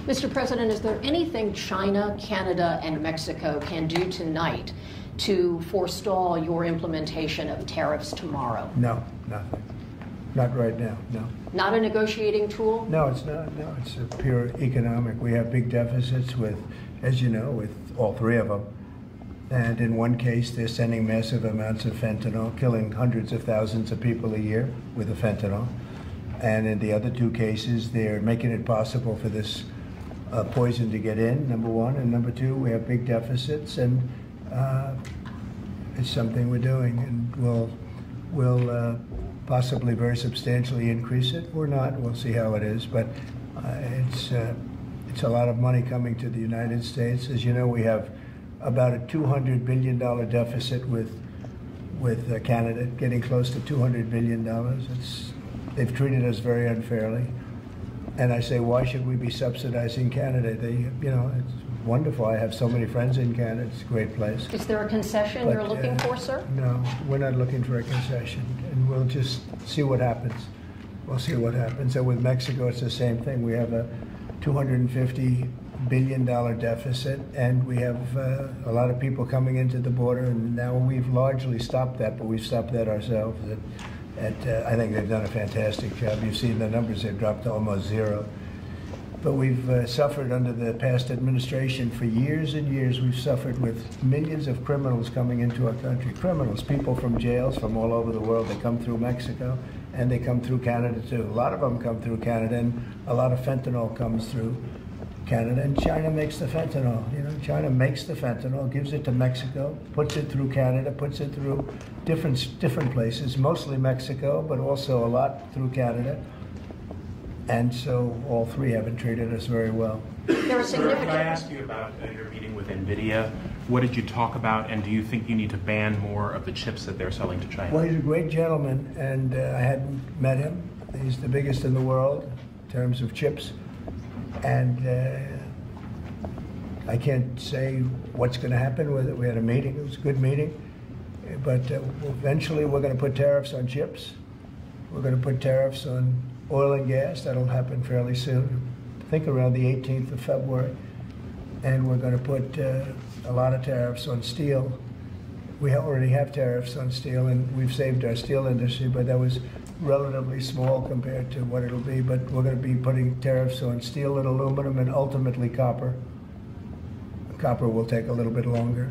Mr. President, is there anything China, Canada, and Mexico can do tonight to forestall your implementation of tariffs tomorrow? No, nothing. Not right now, no. Not a negotiating tool? No, it's not. No, it's a pure economic. We have big deficits with, as you know, with all three of them. And in one case, they're sending massive amounts of fentanyl, killing hundreds of thousands of people a year with the fentanyl. And in the other two cases, they're making it possible for this poison to get in, number one. And number two, we have big deficits, and it's something we're doing. And we'll possibly very substantially increase it or not. We'll see how it is. But it's a lot of money coming to the United States. As you know, we have about a $200 billion deficit with Canada, getting close to $200 billion. They've treated us very unfairly. And I say, why should we be subsidizing Canada? It's wonderful. I have so many friends in Canada. It's a great place. Is there a concession you're looking for, sir? No, we're not looking for a concession. And we'll just see what happens. We'll see what happens. And with Mexico, it's the same thing. We have a $250 billion deficit, and we have a lot of people coming into the border, and now we've largely stopped that, but we've stopped that ourselves. I think they've done a fantastic job. You've seen the numbers, they've dropped to almost zero. But we've suffered under the past administration for years and years. We've suffered with millions of criminals coming into our country. Criminals, people from jails from all over the world. They come through Mexico, and they come through Canada too. A lot of them come through Canada, and a lot of fentanyl comes through Canada, and China makes the fentanyl. China makes the fentanyl, gives it to Mexico, puts it through Canada, puts it through different places, mostly Mexico, but also a lot through Canada. And so all three haven't treated us very well. There are significant. Can I ask you about your meeting with NVIDIA? What did you talk about, and do you think you need to ban more of the chips that they're selling to China? Well, he's a great gentleman, and I hadn't met him. He's the biggest in the world in terms of chips. And I can't say what's going to happen with it. We had a meeting. It was a good meeting. But eventually we're going to put tariffs on chips. We're going to put tariffs on oil and gas. That'll happen fairly soon. I think around the 18th of February. And we're going to put a lot of tariffs on steel. We already have tariffs on steel, and we've saved our steel industry, but that was relatively small compared to what it'll be. But we're going to be putting tariffs on steel and aluminum and ultimately copper. Copper will take a little bit longer,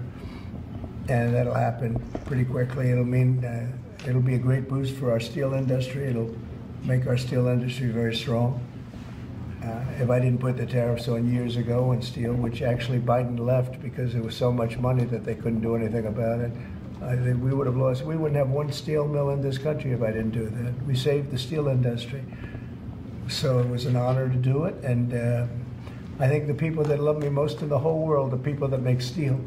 and that'll happen pretty quickly. It'll mean it'll be a great boost for our steel industry. It'll make our steel industry very strong. If I didn't put the tariffs on years ago on steel, which actually Biden left because there was so much money that they couldn't do anything about it, we would have lost. We wouldn't have one steel mill in this country if I didn't do that. We saved the steel industry. So it was an honor to do it, and I think the people that love me most in the whole world are people that make steel.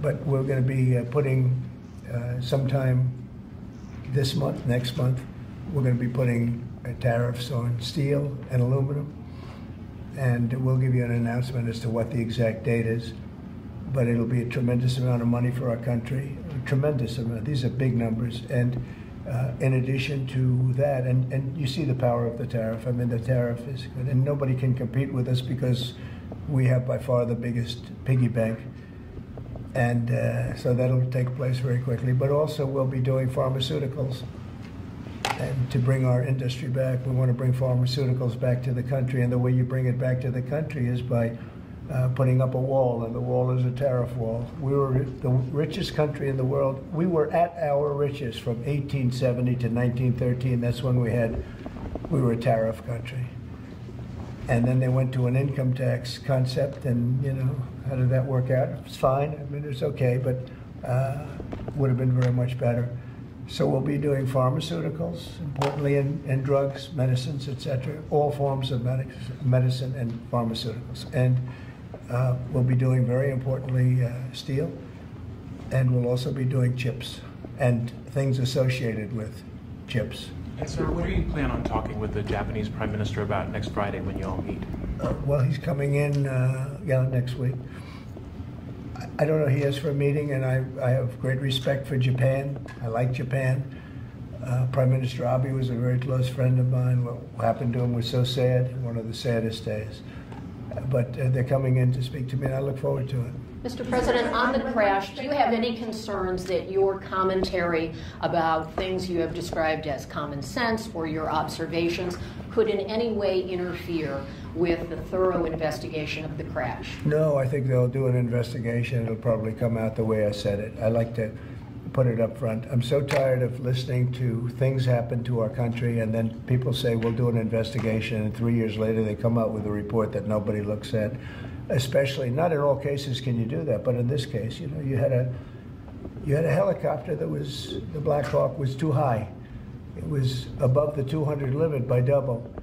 But we're going to be putting, sometime this month, next month, we're going to be putting tariffs on steel and aluminum. And we'll give you an announcement as to what the exact date is. But it'll be a tremendous amount of money for our country, a tremendous amount. These are big numbers. And in addition to that, and you see the power of the tariff. I mean, the tariff is good, and nobody can compete with us because we have by far the biggest piggy bank. And so that'll take place very quickly. But also we'll be doing pharmaceuticals. And to bring our industry back, we want to bring pharmaceuticals back to the country. And the way you bring it back to the country is by putting up a wall, and the wall is a tariff wall. We were the richest country in the world. We were at our richest from 1870 to 1913. That's when we were a tariff country. And then they went to an income tax concept, and how did that work out? It was fine. I mean, it was okay, but would have been very much better. So we'll be doing pharmaceuticals, importantly, and drugs, medicines, etc., all forms of medicine and pharmaceuticals. And we'll be doing, very importantly, steel, and we'll also be doing chips and things associated with chips. And sir, what do you plan on talking with the Japanese Prime Minister about next Friday when you all meet? Well, he's coming in, next week. I don't know, he asked for a meeting, and I have great respect for Japan. I like Japan. Prime Minister Abe was a very close friend of mine. What happened to him was so sad, one of the saddest days. But they're coming in to speak to me, and I look forward to it. Mr. President, on the crash, do you have any concerns that your commentary about things you have described as common sense or your observations could in any way interfere with the thorough investigation of the crash? No, I think they'll do an investigation. It'll probably come out the way I said it. I like to put it up front. I'm so tired of listening to things happen to our country and then people say we'll do an investigation and 3 years later they come out with a report that nobody looks at. Especially, not in all cases can you do that, but in this case, you know, you had a helicopter that was, the Black Hawk was too high. It was above the 200 limit by double.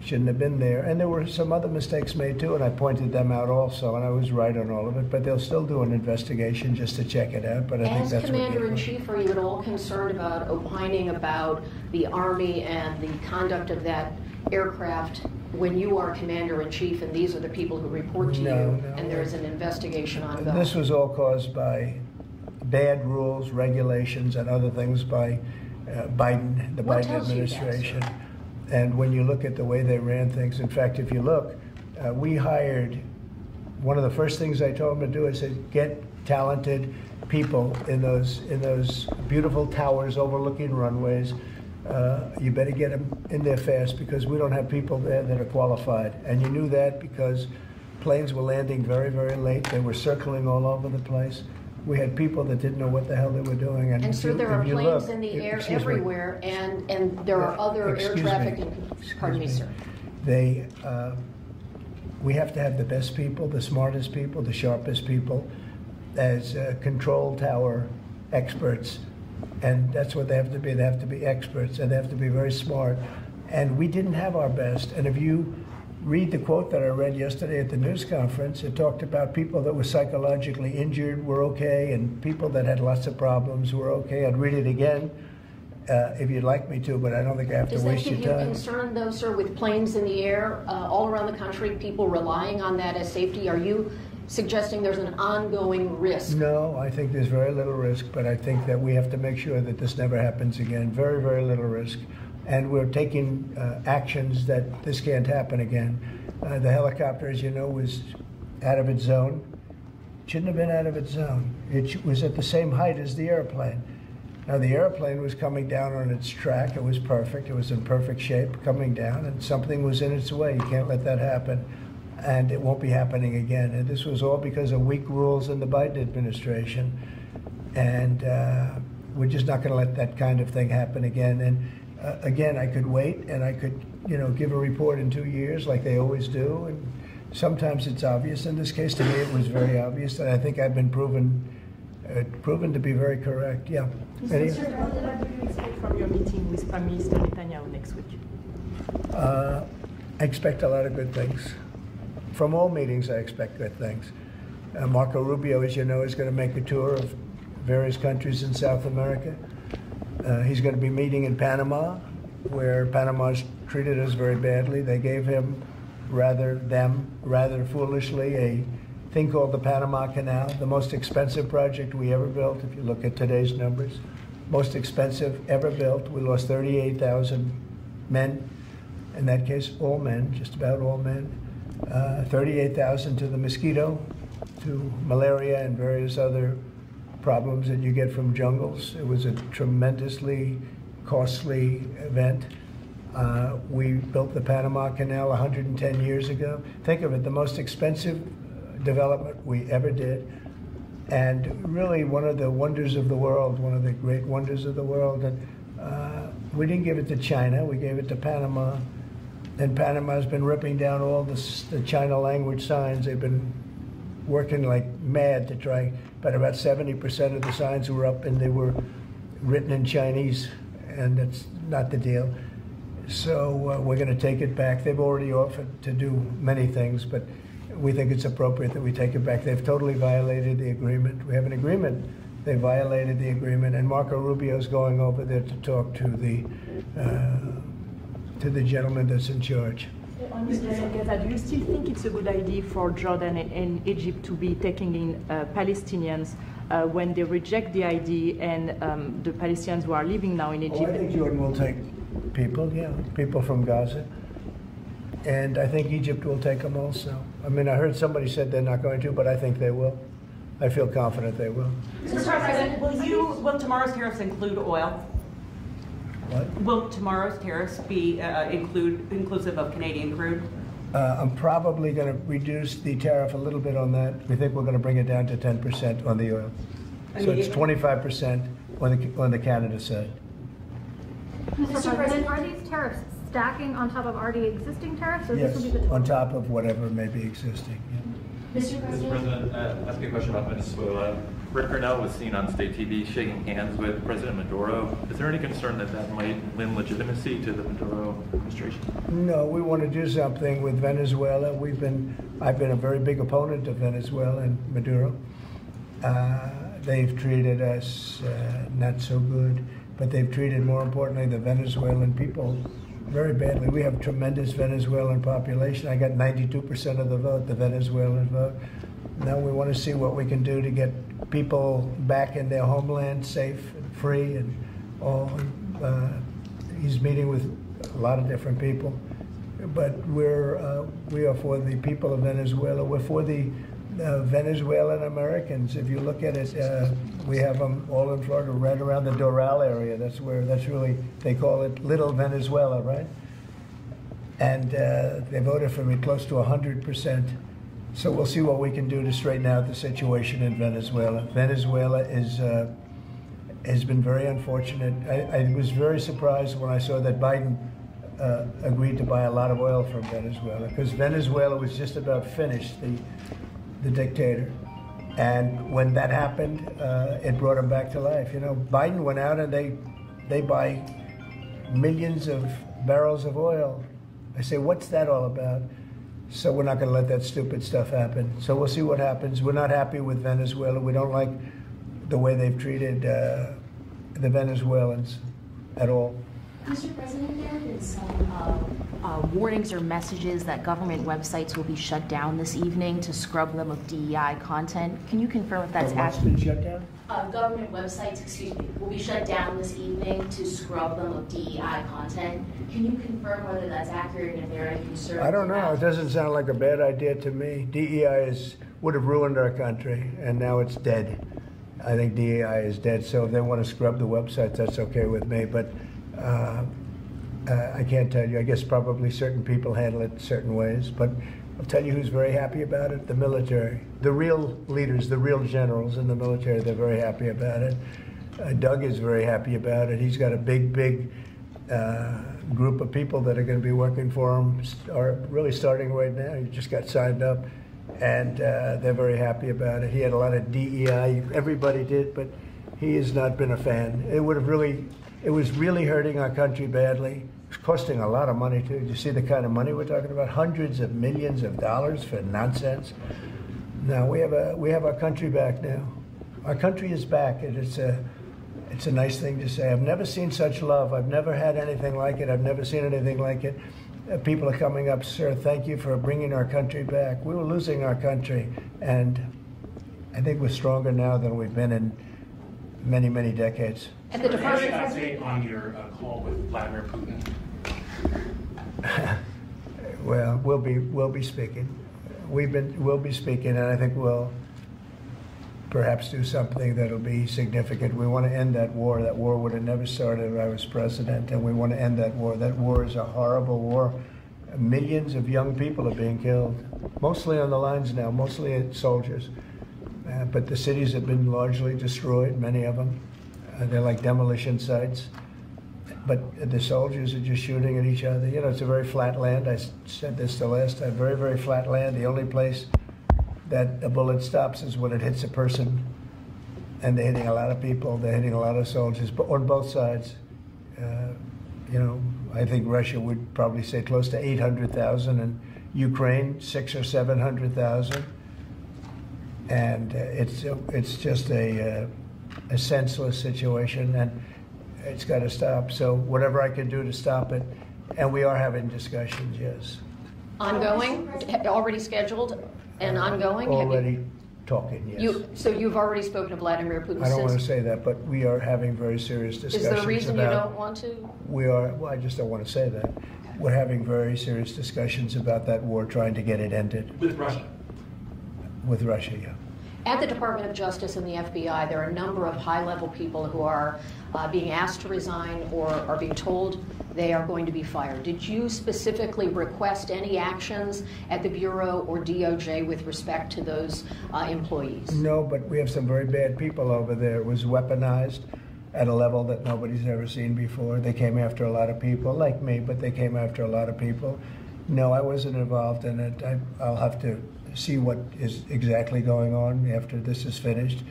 Shouldn't have been there. And there were some other mistakes made too, and I pointed them out also, and I was right on all of it, but they'll still do an investigation just to check it out. But I think that's Commander-in-Chief, are you at all concerned about opining about the Army and the conduct of that aircraft when you are Commander-in-Chief and these are the people who report to you and there's an investigation ongoing? This was all caused by bad rules, regulations, and other things by Biden, the Biden administration. And when you look at the way they ran things, in fact, if you look, we hired, one of the first things I told them to do, I said, get talented people in those beautiful towers overlooking runways. You better get them in there fast because we don't have people there that are qualified. And you knew that because planes were landing very, very late. They were circling all over the place. We had people that didn't know what the hell they were doing. And so there are planes in the air everywhere, and there are other air traffic. Pardon me, sir. We have to have the best people, the smartest people, the sharpest people as control tower experts. And that's what they have to be. They have to be experts, and they have to be very smart. And we didn't have our best. And if you read the quote that I read yesterday at the news conference, it talked about people that were psychologically injured were okay, and people that had lots of problems were okay. I'd read it again if you'd like me to, but I don't think I have to waste your time. Does that give you concern, though, sir, with planes in the air all around the country, people relying on that as safety? Are you suggesting there's an ongoing risk? No, I think there's very little risk, but I think that we have to make sure that this never happens again. Very, very little risk. And we're taking actions that this can't happen again. The helicopter, as you know, was out of its zone. Shouldn't have been out of its zone. It was at the same height as the airplane. Now, the airplane was coming down on its track. It was perfect. It was in perfect shape coming down, and something was in its way. You can't let that happen. And it won't be happening again. And this was all because of weak rules in the Biden administration. And we're just not going to let that kind of thing happen again. And again, I could wait and I could, you know, give a report in 2 years like they always do. And sometimes it's obvious. In this case, to me, it was very obvious. And I think I've been proven to be very correct. Yeah. Mr. President, what do you expect from your meeting with Prime Minister Netanyahu next week? I expect a lot of good things. From all meetings, I expect good things. Marco Rubio, as you know, is going to make a tour of various countries in South America. He's going to be meeting in Panama, where Panama's treated us very badly. They gave him, rather foolishly, a thing called the Panama Canal, the most expensive project we ever built, if you look at today's numbers. Most expensive ever built. We lost 38,000 men. In that case, all men, just about all men. 38,000 to the mosquito, to malaria and various other problems that you get from jungles. It was a tremendously costly event. We built the Panama Canal 110 years ago. Think of it, the most expensive development we ever did. And really one of the wonders of the world, one of the great wonders of the world. And we didn't give it to China, we gave it to Panama. And Panama's been ripping down all the China language signs. They've been working like mad to try, but about 70% of the signs were up and they were written in Chinese, and that's not the deal. So we're going to take it back. They've already offered to do many things, but we think it's appropriate that we take it back. They've totally violated the agreement. We have an agreement. They violated the agreement, and Marco Rubio's going over there to talk to the gentleman that's in charge. Mr. Zangata, do you still think it's a good idea for Jordan and Egypt to be taking in Palestinians when they reject the idea and the Palestinians who are living now in Egypt? I think Jordan will take people, yeah, people from Gaza. And I think Egypt will take them also. I mean, I heard somebody said they're not going to, but I think they will. I feel confident they will. Mr. President, will tomorrow's tariffs include oil? What? Will tomorrow's tariffs be inclusive of Canadian crude? I'm probably going to reduce the tariff a little bit on that. We think we're going to bring it down to 10% on the oil. So it's 25% on the Canada side. Mr. President, are these tariffs stacking on top of already existing tariffs? Or Yes, this will be the on top of whatever may be existing. Yeah. Mr. President, asking a question about Venezuela. Rick Grenell was seen on state TV shaking hands with President Maduro. Is there any concern that that might lend legitimacy to the Maduro administration? No, we want to do something with Venezuela. I've been a very big opponent of Venezuela and Maduro. They've treated us not so good, but they've treated, more importantly, the Venezuelan people very badly. We have tremendous Venezuelan population. I got 92% of the vote, the Venezuelan vote. Now we want to see what we can do to get people back in their homeland safe and free and all. He's meeting with a lot of different people, but we are for the people of Venezuela. We're for the Venezuelan Americans. If you look at it, we have them all in Florida, right around the Doral area. That's really, they call it Little Venezuela, right? And they voted for me close to 100%. So we'll see what we can do to straighten out the situation in Venezuela. Venezuela has been very unfortunate. I was very surprised when I saw that Biden agreed to buy a lot of oil from Venezuela, because Venezuela was just about finished, the dictator. And when that happened, it brought him back to life. You know, Biden went out and they buy millions of barrels of oil. I say, what's that all about? So we're not going to let that stupid stuff happen. So we'll see what happens. We're not happy with Venezuela. We don't like the way they've treated the Venezuelans at all. Mr. President, there have been some warnings or messages that government websites will be shut down this evening to scrub them of DEI content. Can you confirm if that's accurate? Shut down? Government websites, will be shut down this evening to scrub them of DEI content. Can you confirm whether that's accurate and if there are any concerns? I don't know. It doesn't sound like a bad idea to me. DEI would have ruined our country, and now it's dead. I think DEI is dead, so if they want to scrub the websites, that's okay with me. But I can't tell you. I guess probably certain people handle it certain ways. But I'll tell you who's very happy about it: the military. The real leaders, the real generals in the military, they're very happy about it. Doug is very happy about it. He's got a big group of people that are going to be working for him, really starting right now. He just got signed up, and they're very happy about it. He had a lot of DEI. Everybody did, but he has not been a fan. It was really hurting our country badly. It's costing a lot of money too. You see the kind of money we're talking about? Hundreds of millions of dollars for nonsense. Now we have our country back now. Our country is back, and it's a nice thing to say. I've never seen such love. I've never had anything like it. I've never seen anything like it. People are coming up, sir, thank you for bringing our country back. We were losing our country, and I think we're stronger now than we've been in many, many decades. And the update on your call with Vladimir Putin? Well, we'll be speaking. We'll be speaking, and I think we'll perhaps do something that'll be significant. We want to end that war. That war would have never started if I was president, and we want to end that war. That war is a horrible war. Millions of young people are being killed, mostly on the lines now, mostly soldiers. But the cities have been largely destroyed, many of them. They're like demolition sites. But the soldiers are just shooting at each other. You know, it's a very flat land. I said this the last time, very, very flat land. The only place that a bullet stops is when it hits a person. And they're hitting a lot of people. They're hitting a lot of soldiers, but on both sides. You know, I think Russia would probably say close to 800,000, and Ukraine 600,000 or 700,000. And it's just a senseless situation, and it's got to stop. So whatever I can do to stop it, and we are having discussions, yes. Ongoing, already scheduled, and ongoing. Already talking, yes. So you've already spoken to Vladimir Putin. I don't want to say that, but we are having very serious discussions. Is there a reason you don't want to? We are, well, I just don't want to say that. We're having very serious discussions about that war, trying to get it ended. With Russia? With Russia, yeah. At the Department of Justice and the FBI, there are a number of high-level people who are being asked to resign or are being told they are going to be fired. Did you specifically request any actions at the Bureau or DOJ with respect to those employees? No, but we have some very bad people over there. It was weaponized at a level that nobody's ever seen before. They came after a lot of people, like me, but they came after a lot of people. No, I wasn't involved in it. I'll have to see what is exactly going on after this is finished.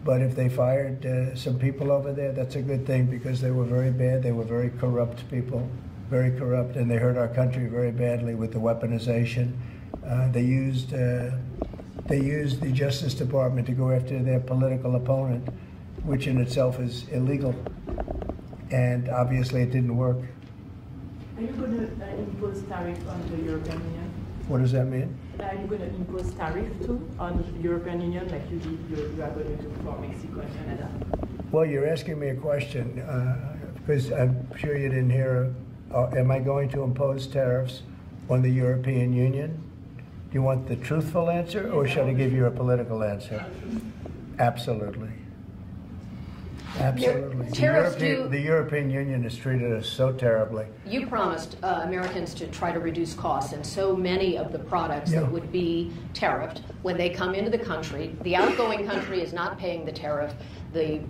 But if they fired some people over there, that's a good thing, because they were very bad. They were very corrupt people, very corrupt, and they hurt our country very badly with the weaponization. They used the Justice Department to go after their political opponent, which in itself is illegal. And obviously it didn't work. Are you going to impose tariff on the European Union? What does that mean? Are you going to impose tariff too on the European Union, like you are going to do for Mexico and Canada? Well, you're asking me a question, because I'm sure you didn't hear. Am I going to impose tariffs on the European Union? Do you want the truthful answer, or should I give you a political answer? Absolutely. Absolutely. The European Union has treated us so terribly. You promised Americans to try to reduce costs, and so many of the products that would be tariffed, when they come into the country, the outgoing country is not paying the tariff. The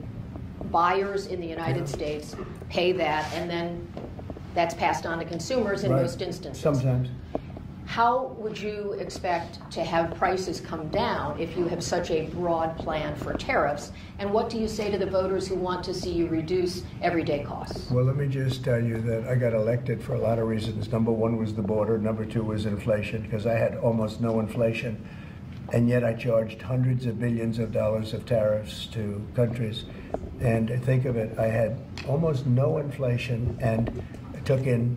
buyers in the United States pay that, and then that's passed on to consumers in most instances. Sometimes. How would you expect to have prices come down if you have such a broad plan for tariffs? And what do you say to the voters who want to see you reduce everyday costs? Well, let me just tell you that I got elected for a lot of reasons. Number one was the border. Number two was inflation, because I had almost no inflation. And yet I charged hundreds of billions of dollars of tariffs to countries. And think of it, I had almost no inflation and took in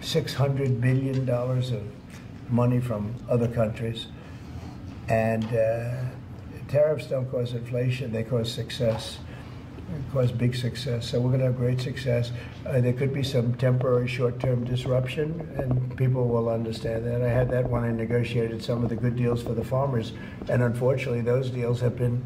$600 billion of money from other countries. And tariffs don't cause inflation, they cause success. They cause big success. So we're going to have great success. There could be some temporary short-term disruption, and people will understand that. I had that when I negotiated some of the good deals for the farmers. And unfortunately, those deals have been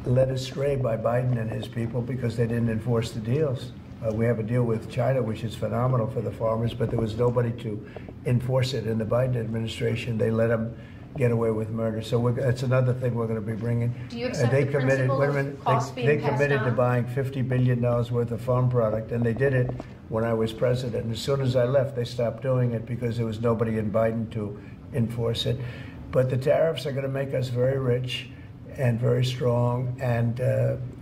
led astray by Biden and his people because they didn't enforce the deals. We have a deal with China, which is phenomenal for the farmers, but there was nobody to enforce it in the Biden administration. They let them get away with murder. So that's another thing we're going to be bringing. Do you accept the principle of costs being passed on? They committed to buying $50 billion worth of farm product, and they did it when I was president. And as soon as I left, they stopped doing it because there was nobody in Biden to enforce it. But the tariffs are going to make us very rich and very strong, and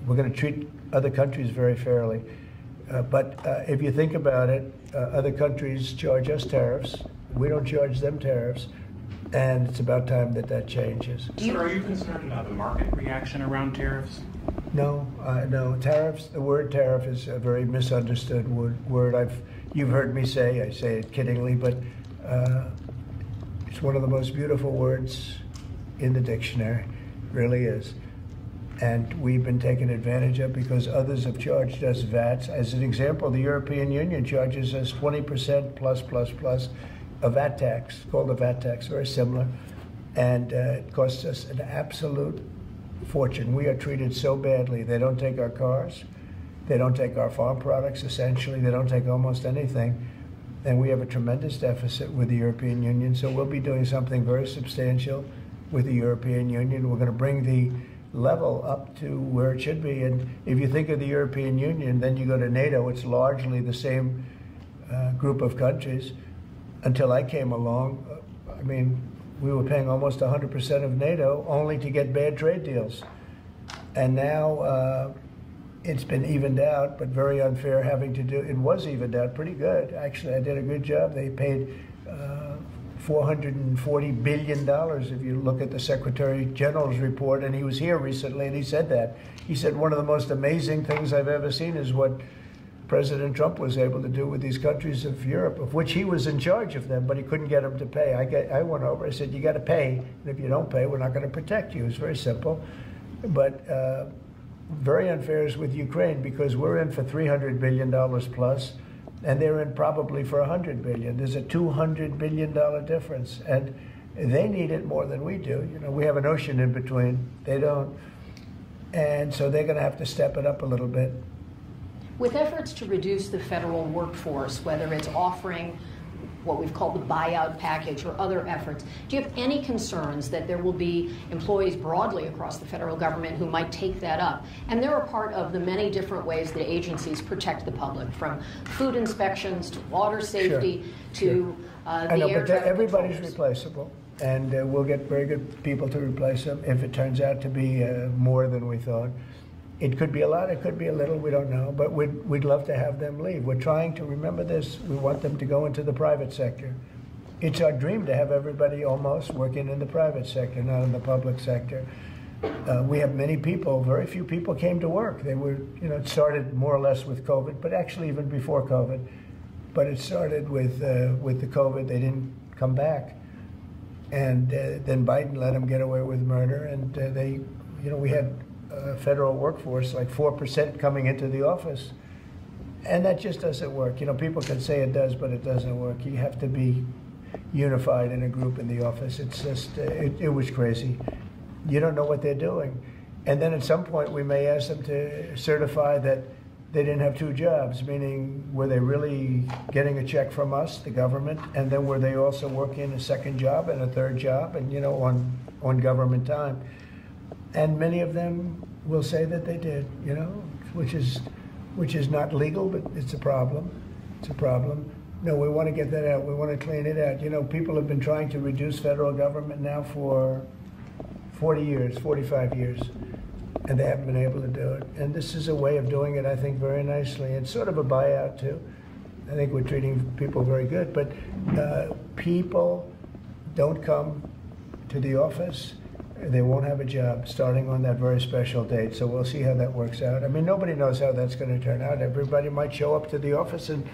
we're going to treat other countries very fairly. But if you think about it, other countries charge us tariffs. We don't charge them tariffs. And it's about time that that changes. So are you concerned about the market reaction around tariffs? No, no. Tariffs, the word tariff is a very misunderstood word. You've heard me say, I say it kiddingly, but it's one of the most beautiful words in the dictionary. It really is. And we've been taken advantage of because others have charged us VATs. As an example, the European Union charges us 20% plus a VAT tax, called a VAT tax, very similar. And it costs us an absolute fortune. We are treated so badly. They don't take our cars. They don't take our farm products, essentially. They don't take almost anything. And we have a tremendous deficit with the European Union. So we'll be doing something very substantial with the European Union. We're going to bring the level up to where it should be. And if you think of the European Union, then you go to NATO, it's largely the same group of countries. Until I came along, I mean, we were paying almost 100% of NATO only to get bad trade deals. And now it's been evened out, but very unfair having to do, it was evened out pretty good. Actually, I did a good job. They paid $440 billion if you look at the Secretary General's report, and he was here recently and he said that. He said one of the most amazing things I've ever seen is what President Trump was able to do with these countries of Europe, of which he was in charge of them, but he couldn't get them to pay. I went over, I said, you got to pay, and if you don't pay, we're not going to protect you. It's very simple. But very unfair is with Ukraine, because we're in for $300 billion plus, and they're in probably for $100 billion. There's a $200 billion difference, and they need it more than we do. You know, we have an ocean in between. They don't. And so they're going to have to step it up a little bit. With efforts to reduce the federal workforce, whether it's offering what we've called the buyout package or other efforts, do you have any concerns that there will be employees broadly across the federal government who might take that up? And they're a part of the many different ways that agencies protect the public, from food inspections to water safety to I know, the air but traffic everybody's controllers. replaceable, and we'll get very good people to replace them if it turns out to be more than we thought. It could be a lot, it could be a little, we don't know, but we'd love to have them leave. We're trying to remember this. We want them to go into the private sector. It's our dream to have everybody almost working in the private sector, not in the public sector. We have many people, very few people came to work. They were, you know, it started more or less with COVID, but actually even before COVID. But it started with the COVID, they didn't come back. And then Biden let them get away with murder, and they, you know, we had federal workforce, like 4% coming into the office. And that just doesn't work. You know, people can say it does, but it doesn't work. You have to be unified in a group in the office. It's just, it was crazy. You don't know what they're doing. And then at some point we may ask them to certify that they didn't have two jobs, meaning were they really getting a check from us, the government, and then were they also working a second job and a third job, and, you know, on government time. And many of them will say that they did, you know, which is not legal, but it's a problem. It's a problem. No, we want to get that out. We want to clean it out. You know, people have been trying to reduce federal government now for 40 years, 45 years, and they haven't been able to do it. And this is a way of doing it, I think, very nicely. It's sort of a buyout, too. I think we're treating people very good. But people don't come to the office. They won't have a job starting on that very special date. So we'll see how that works out. I mean, nobody knows how that's going to turn out. Everybody might show up to the office, and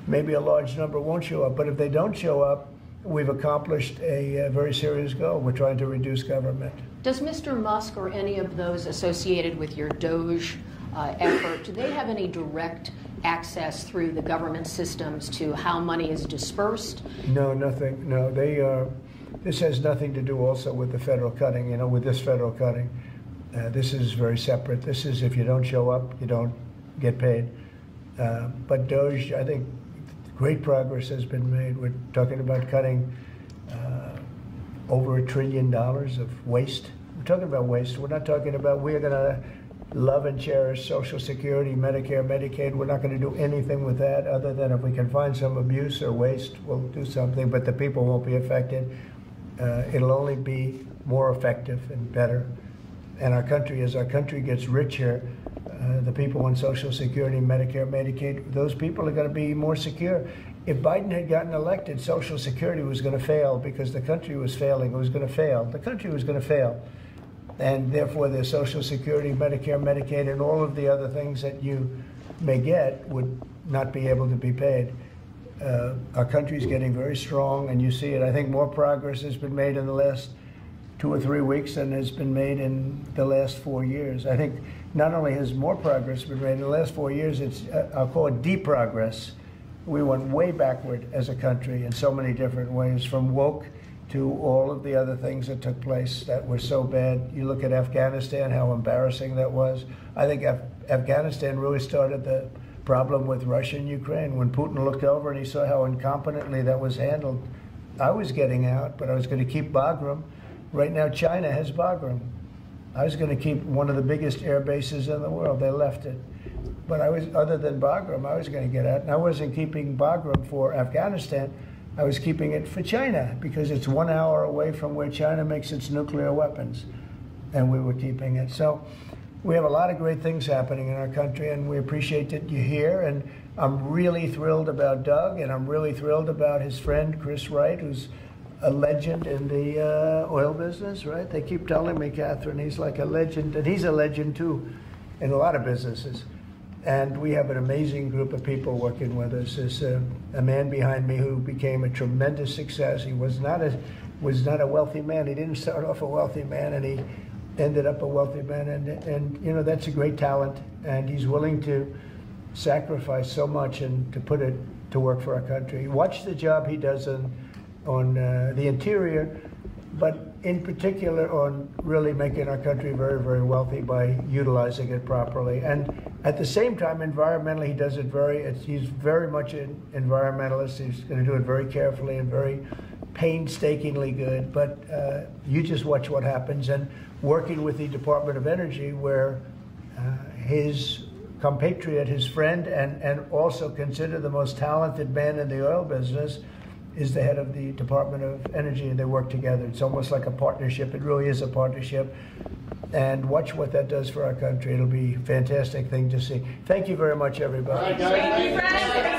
maybe a large number won't show up. But if they don't show up, we've accomplished a very serious goal. We're trying to reduce government. Does Mr. Musk or any of those associated with your DOGE effort, do they have any direct access through the government systems to how money is dispersed? No, nothing. No, they are. This has nothing to do also with the federal cutting, you know, with this federal cutting. This is very separate. This is if you don't show up, you don't get paid. But DOGE, I think great progress has been made. We're talking about cutting over $1 trillion of waste. We're talking about waste. We're not talking about we're going to love and cherish Social Security, Medicare, Medicaid. We're not going to do anything with that other than if we can find some abuse or waste, we'll do something, but the people won't be affected. It'll only be more effective and better. And our country, as our country gets richer, the people on Social Security, Medicare, Medicaid, those people are going to be more secure. If Biden had gotten elected, Social Security was going to fail because the country was failing. It was going to fail. The country was going to fail. And therefore, the Social Security, Medicare, Medicaid, and all of the other things that you may get would not be able to be paid. Our country's getting very strong, and you see it. I think more progress has been made in the last 2 or 3 weeks than has been made in the last 4 years. I think not only has more progress been made in the last 4 years, it's, I'll call it deprogress. We went way backward as a country in so many different ways, from woke to all of the other things that took place that were so bad. You look at Afghanistan, how embarrassing that was. I think Afghanistan really started the problem with Russia and Ukraine. When Putin looked over and he saw how incompetently that was handled, I was getting out, but I was going to keep Bagram. Right now, China has Bagram. I was going to keep one of the biggest air bases in the world. They left it. But I was, other than Bagram, I was going to get out. And I wasn't keeping Bagram for Afghanistan. I was keeping it for China because it's 1 hour away from where China makes its nuclear weapons. And we were keeping it. So we have a lot of great things happening in our country, and we appreciate that you're here. And I'm really thrilled about Doug, and I'm really thrilled about his friend, Chris Wright, who's a legend in the oil business, right? They keep telling me, Catherine, he's like a legend, and he's a legend too in a lot of businesses. And we have an amazing group of people working with us. There's a man behind me who became a tremendous success. He was not a wealthy man. He didn't start off a wealthy man, and he ended up a wealthy man. And you know, that's a great talent. And he's willing to sacrifice so much and to put it to work for our country. Watch the job he does on the interior, but in particular on really making our country very, very wealthy by utilizing it properly. And at the same time, environmentally, he does it he's very much an environmentalist. He's going to do it very carefully and very painstakingly good. But you just watch what happens. And working with the Department of Energy, where his compatriot, his friend, and also considered the most talented man in the oil business, is the head of the Department of Energy, and they work together. It's almost like a partnership. It really is a partnership. And watch what that does for our country. It'll be a fantastic thing to see. Thank you very much, everybody. Thank you, President.